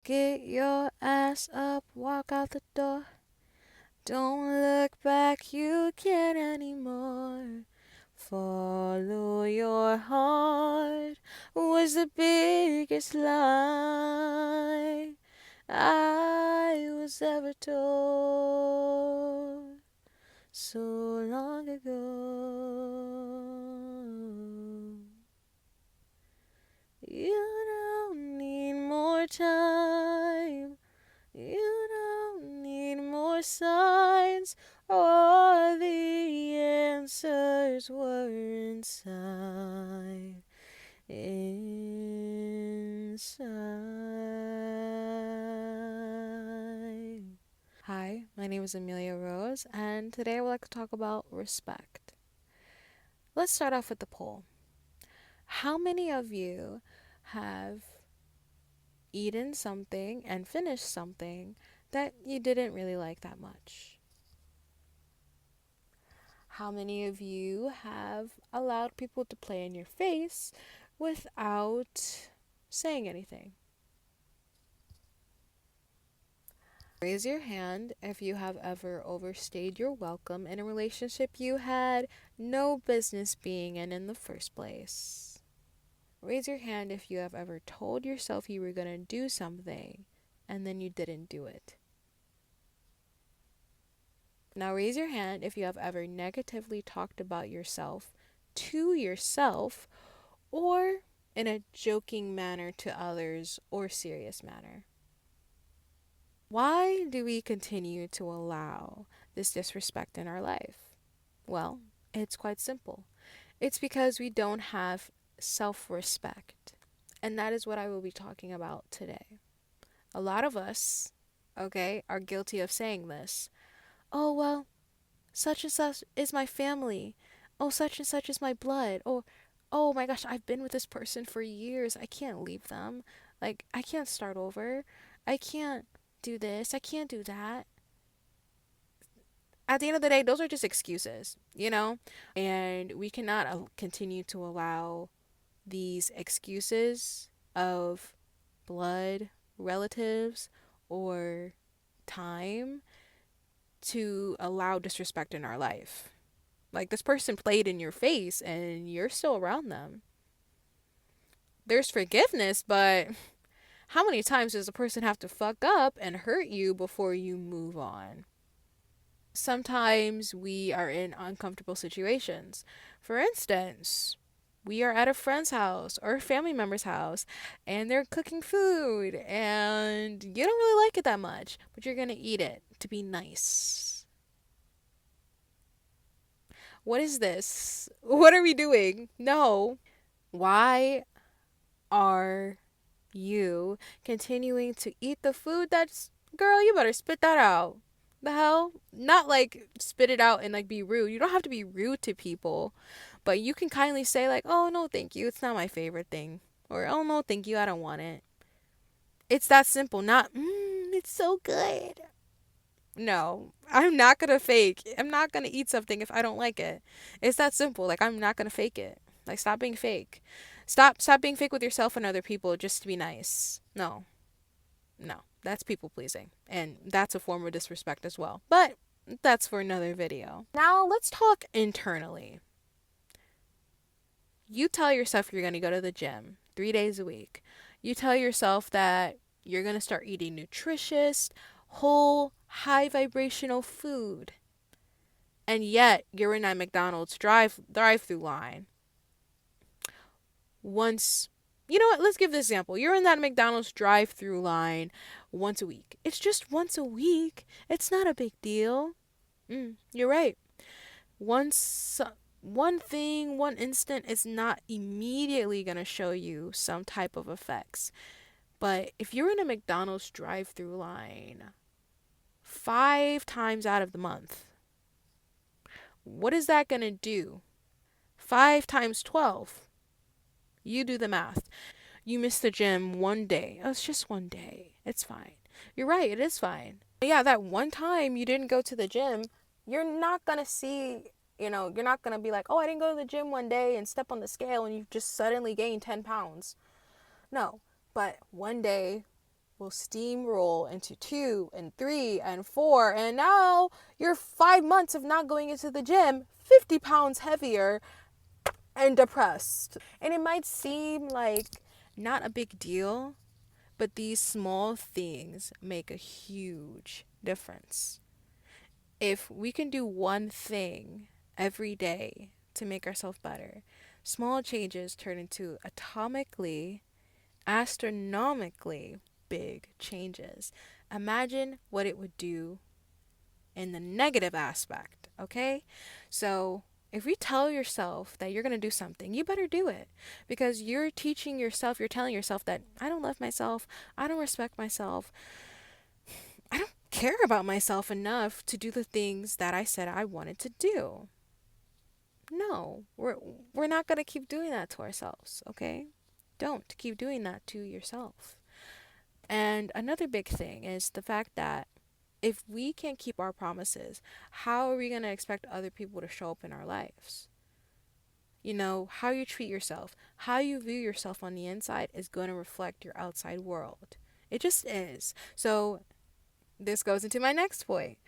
Get your ass up, walk out the door. Don't look back, you can't anymore. Follow your heart was the biggest lie I was ever told so long ago. You don't need more time. You don't need more signs. All the answers were inside. Inside. Hi, my name is Amelia Rose, and today I would like to talk about respect. Let's start off with the poll. How many of you have eaten something and finished something that you didn't really like that much? How many of you have allowed people to play in your face without saying anything? Raise your hand if you have ever overstayed your welcome in a relationship you had no business being in the first place. Raise your hand if you have ever told yourself you were going to do something and then you didn't do it. Now raise your hand if you have ever negatively talked about yourself to yourself or in a joking manner to others or serious manner. Why do we continue to allow this disrespect in our life? Well, it's quite simple. It's because we don't have self-respect. And that is what I will be talking about today. A lot of us, okay, are guilty of saying this. Oh, well, such and such is my family. Oh, such and such is my blood. Or, oh my gosh, I've been with this person for years. I can't leave them. Like, I can't start over. I can't do this. I can't do that. At the end of the day, those are just excuses, you know? And we cannot continue to allow these excuses of blood, relatives, or time to allow disrespect in our life. Like, this person played in your face and you're still around them. There's forgiveness, but how many times does a person have to fuck up and hurt you before you move on? Sometimes we are in uncomfortable situations. For instance, we are at a friend's house or a family member's house and they're cooking food and you don't really like it that much, but you're going to eat it to be nice. What is this? What are we doing? No. Why are you continuing to eat the food that's, girl, you better spit that out? The hell? Not like spit it out and like be rude. You don't have to be rude to people, but you can kindly say like, "Oh, no, thank you. It's not my favorite thing." Or, "Oh, no, thank you. I don't want it." It's that simple, not, it's so good. No, I'm not gonna fake. I'm not gonna eat something if I don't like it. It's that simple. Like, I'm not gonna fake it. Like, stop being fake. Stop being fake with yourself and other people just to be nice. No. No. That's people pleasing. And that's a form of disrespect as well. But that's for another video. Now, let's talk internally. You tell yourself you're going to go to the gym 3 days a week. You tell yourself that you're going to start eating nutritious, whole, high vibrational food. And yet, you're in that McDonald's drive-through line. Once, you know what, let's give this example. You're in that McDonald's drive-through line once a week. It's just once a week. It's not a big deal. You're right. Once one thing, one instant is not immediately going to show you some type of effects. But if you're in a McDonald's drive-through line 5 times out of the month, what is that going to do? 5 times 12. You do the math. You miss the gym one day. Oh, it's just one day. It's fine. You're right, it is fine. But yeah, that one time you didn't go to the gym, you're not going to see, you're not going to be like, oh, I didn't go to the gym one day and step on the scale and you've just suddenly gained 10 pounds. No, but one day will steamroll into 2 and 3 and 4. And now you're 5 months of not going into the gym, 50 pounds heavier and depressed. And it might seem like not a big deal, but these small things make a huge difference. If we can do one thing every day to make ourselves better, small changes turn into atomically, astronomically big changes. Imagine what it would do in the negative aspect, okay? So, if you tell yourself that you're going to do something, you better do it because you're teaching yourself, you're telling yourself that I don't love myself, I don't respect myself, I don't care about myself enough to do the things that I said I wanted to do. No, we're not going to keep doing that to ourselves, okay? Don't keep doing that to yourself. And another big thing is the fact that if we can't keep our promises, how are we going to expect other people to show up in our lives? You know, how you treat yourself, how you view yourself on the inside is going to reflect your outside world. It just is. So, this goes into my next point.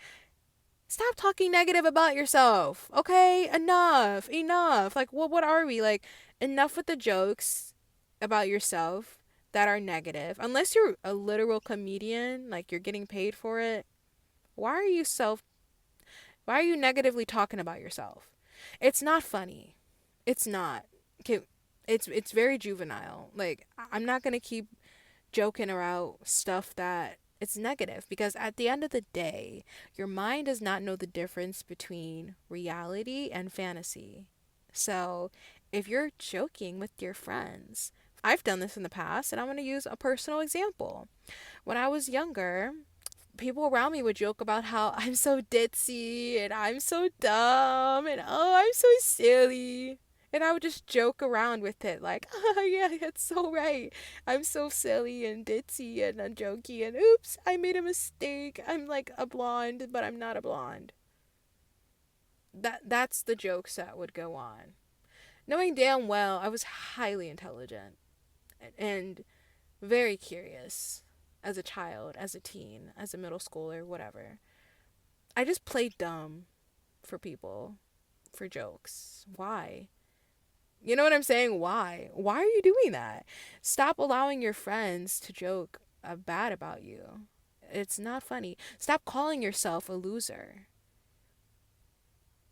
Stop talking negative about yourself. Okay? Enough. Enough. Like, what are we? Like, enough with the jokes about yourself that are negative. Unless you're a literal comedian, like you're getting paid for it, why are you self why are you negatively talking about yourself? It's not funny. It's not. Okay, it's very juvenile. Like I'm not going to keep joking around stuff that it's negative because at the end of the day, your mind does not know the difference between reality and fantasy. So, if you're joking with your friends, I've done this in the past and I want to use a personal example. When I was younger, people around me would joke about how I'm so ditzy and I'm so dumb and oh, I'm so silly. And I would just joke around with it, like, oh, yeah, that's so right. I'm so silly and ditzy and jokey, and oops, I made a mistake. I'm like a blonde, but I'm not a blonde. That's the jokes that would go on. Knowing damn well I was highly intelligent and very curious as a child, as a teen, as a middle schooler, whatever. I just played dumb for people, for jokes. Why? You know what I'm saying? Why? Why are you doing that? Stop allowing your friends to joke bad about you. It's not funny. Stop calling yourself a loser.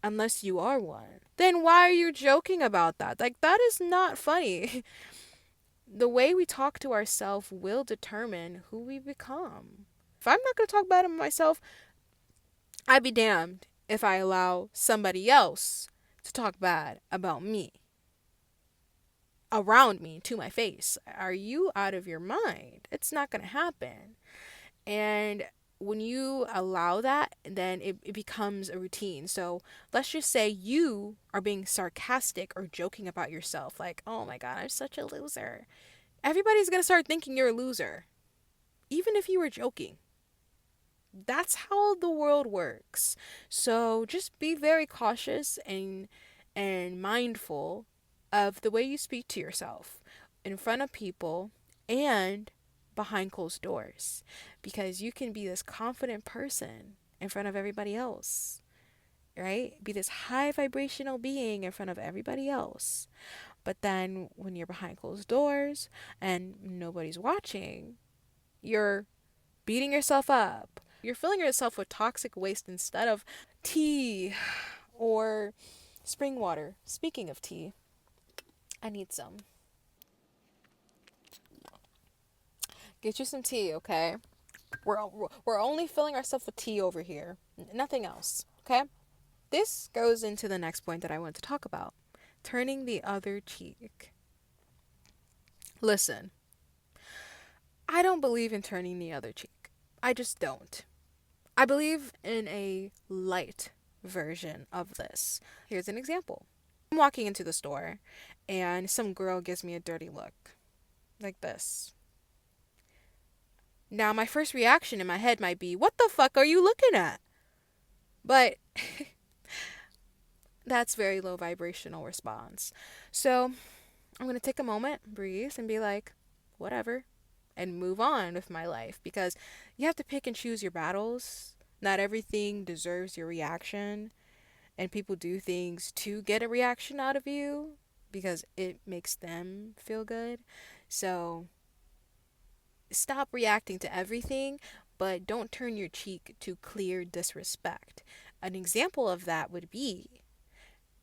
Unless you are one. Then why are you joking about that? Like, that is not funny. The way we talk to ourselves will determine who we become. If I'm not going to talk bad about myself, I'd be damned if I allow somebody else to talk bad about me, around me, to my face. Are you out of your mind? It's not going to happen. And when you allow that, then it becomes a routine. So let's just say you are being sarcastic or joking about yourself, like, oh my God, I'm such a loser. Everybody's going to start thinking you're a loser, even if you were joking. That's how the world works. So just be very cautious and mindful of the way you speak to yourself in front of people and behind closed doors, because you can be this confident person in front of everybody else, right? Be this high vibrational being in front of everybody else. But then when you're behind closed doors and nobody's watching, you're beating yourself up. You're filling yourself with toxic waste instead of tea or spring water. Speaking of tea, I need some. Get you some tea, okay? We're only filling ourselves with tea over here. Nothing else, okay? This goes into the next point that I want to talk about. Turning the other cheek. Listen, I don't believe in turning the other cheek. I just don't. I believe in a light version of this. Here's an example. I'm walking into the store and some girl gives me a dirty look, like this. Now, my first reaction in my head might be, what the fuck are you looking at? But that's very low vibrational response. So I'm going to take a moment, breathe, and be like, whatever. and move on with my life, because you have to pick and choose your battles. Not everything deserves your reaction, and people do things to get a reaction out of you because it makes them feel good. So stop reacting to everything, but don't turn your cheek to clear disrespect. An example of that would be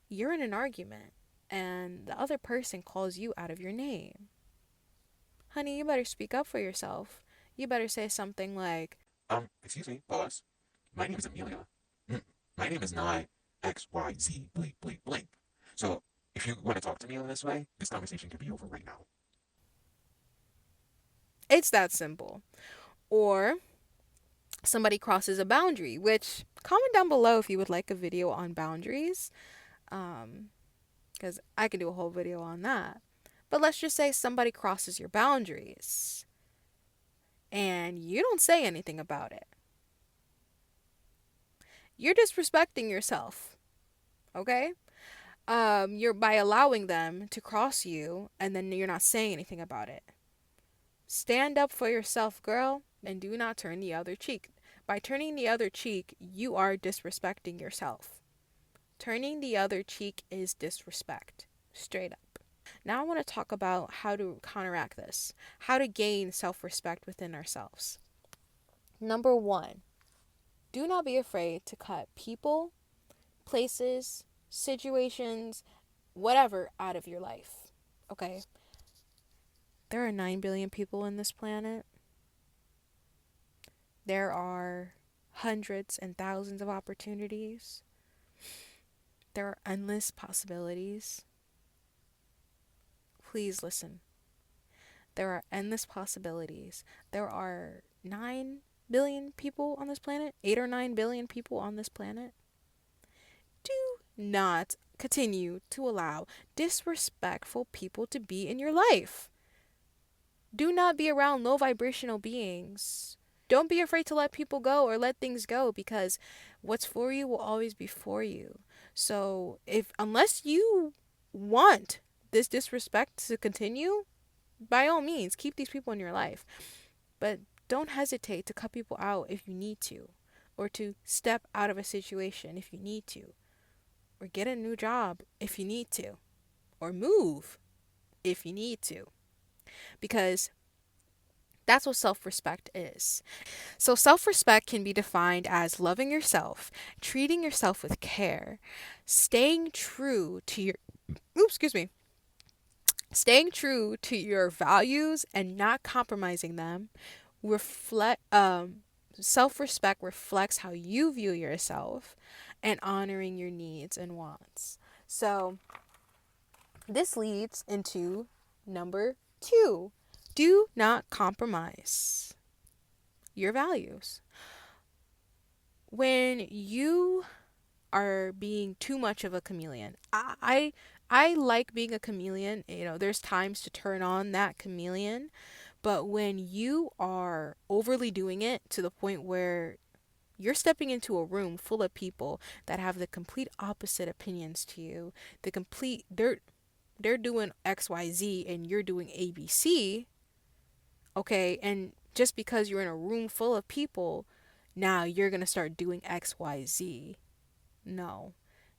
you're in an argument and the other person calls you out of your name. Honey, you better speak up for yourself. You better say something like, Excuse me, boss. My name is Amelia. Mm, My name is not XYZ blank blank blank. So if you want to talk to me in this way, this conversation could be over right now. it's that simple. Or somebody crosses a boundary, which comment down below if you would like a video on boundaries, because I can do a whole video on that. But let's just say somebody crosses your boundaries and you don't say anything about it. You're disrespecting yourself, okay? You're by allowing them to cross you and then you're not saying anything about it. Stand up for yourself, girl, and do not turn the other cheek. By turning the other cheek, you are disrespecting yourself. Turning the other cheek is disrespect. Straight up. Now I want to talk about how to counteract this, how to gain self respect within ourselves. Number one, do not be afraid to cut people, places, situations, whatever out of your life. Okay? There are 9 billion people on this planet. There are hundreds and thousands of opportunities. There are endless possibilities. Please listen. There are endless possibilities. There are 9 billion people on this planet, 8 or 9 billion people on this planet. Do not continue to allow disrespectful people to be in your life. Do not be around low vibrational beings. Don't be afraid to let people go or let things go, because what's for you will always be for you. So, if unless you want this disrespect to continue, by all means, keep these people in your life. But don't hesitate to cut people out if you need to, or to step out of a situation if you need to, or get a new job if you need to, or move if you need to. Because that's what self respect is. So, self respect can be defined as loving yourself, treating yourself with care, staying true to your, excuse me, staying true to your values and not compromising them. Reflect, self respect reflects how you view yourself and honoring your needs and wants. So, this leads into number two, do not compromise your values. When you are being too much of a chameleon, I like being a chameleon. There's times to turn on that chameleon, but when you are overly doing it to the point where you're stepping into a room full of people that have the complete opposite opinions to you, they're doing XYZ and you're doing ABC, okay? And just because you're in a room full of people, now you're going to start doing XYZ. No.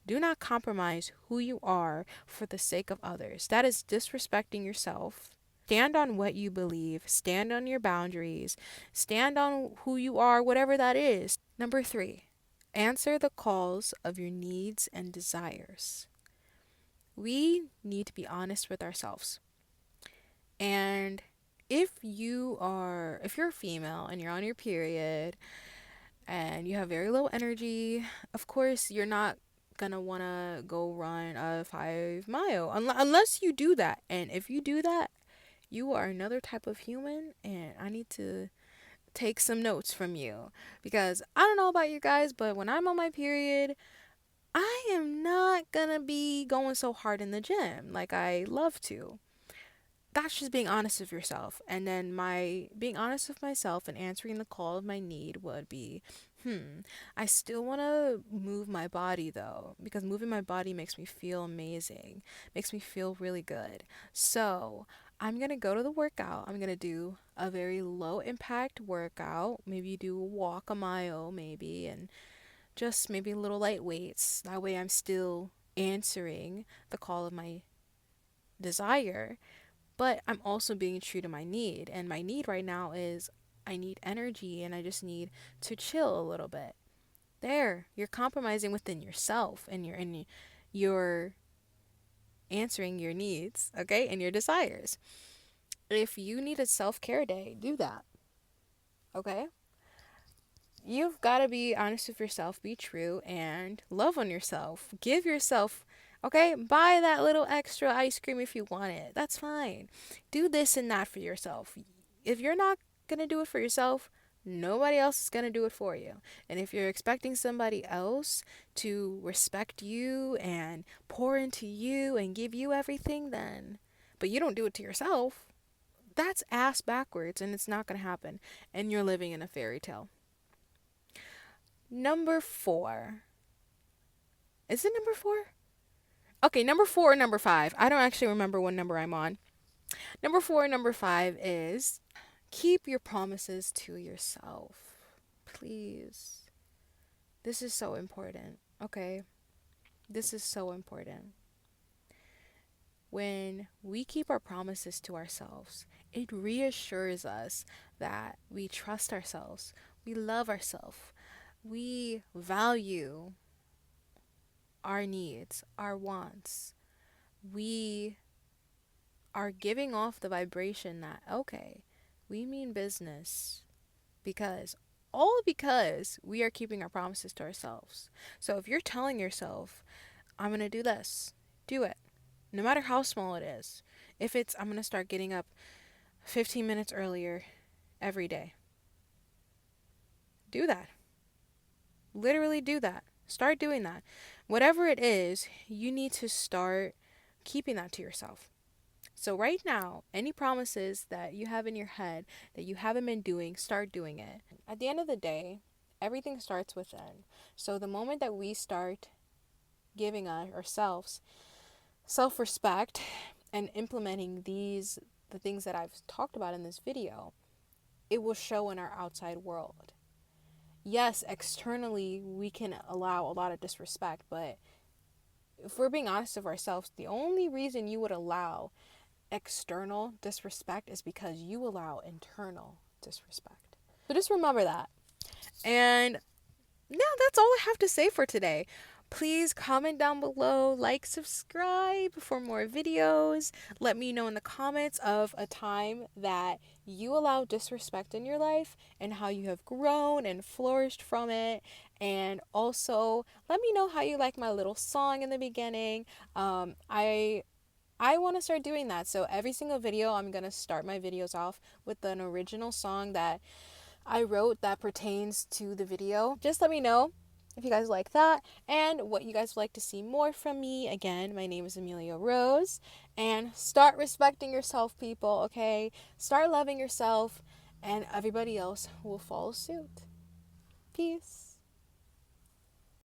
Do not compromise who you are for the sake of others. That is disrespecting yourself. Stand on what you believe, stand on your boundaries, stand on who you are, whatever that is. Number three, answer the calls of your needs and desires. We need to be honest with ourselves. And if you're a female and you're on your period and you have very low energy, of course you're not gonna wanna go run a 5 mile unless you do that. And if you do that, you are another type of human, and I need to take some notes from you, because I don't know about you guys, but when I'm on my period, I am not gonna be going so hard in the gym like I love to. That's just being honest with yourself. And then my being honest with myself and answering the call of my need would be, I still want to move my body though, because moving my body makes me feel amazing, makes me feel really good. So I'm going to go to the workout. I'm going to do a very low impact workout. Maybe do walk a mile, maybe, and just maybe little light weights. That way I'm still answering the call of my desire, but I'm also being true to my need. And my need right now is I need energy and I just need to chill a little bit. There, you're compromising within yourself and you're answering your needs, okay? And your desires. If you need a self-care day, do that. Okay? You've got to be honest with yourself, be true, and love on yourself. Give yourself, okay? Buy that little extra ice cream if you want it. That's fine. Do this and that for yourself. If you're not going to do it for yourself, nobody else is going to do it for you. And if you're expecting somebody else to respect you and pour into you and give you everything, then, but you don't do it to yourself, that's ass backwards and it's not going to happen. And you're living in a fairy tale. Number four. Is it number four? Okay, number four or number five. I don't actually remember what number I'm on. Number four and number five is keep your promises to yourself. Please. This is so important. Okay? This is so important. When we keep our promises to ourselves, it reassures us that we trust ourselves, we love ourselves, we value our needs, our wants. We are giving off the vibration that, okay, we mean business because, all because we are keeping our promises to ourselves. So if you're telling yourself, I'm going to do this, do it, no matter how small it is. If it's, I'm going to start getting up 15 minutes earlier every day, do that. Literally do that. Start doing that. Whatever it is, you need to start keeping that to yourself. So, right now, any promises that you have in your head that you haven't been doing, start doing it. At the end of the day, everything starts within. So, the moment that we start giving ourselves self respect and implementing the things that I've talked about in this video, it will show in our outside world. Yes, externally, we can allow a lot of disrespect, but if we're being honest with ourselves, the only reason you would allow external disrespect is because you allow internal disrespect. So just remember that. And yeah, that's all I have to say for today. Please comment down below, like, subscribe for more videos. Let me know in the comments of a time that you allow disrespect in your life and how you have grown and flourished from it. And also, let me know how you like my little song in the beginning. I want to start doing that. So every single video, I'm going to start my videos off with an original song that I wrote that pertains to the video. Just let me know if you guys like that and what you guys would like to see more from me. Again, my name is Amelia Rose. And start respecting yourself, people, okay? Start loving yourself and everybody else will follow suit. Peace.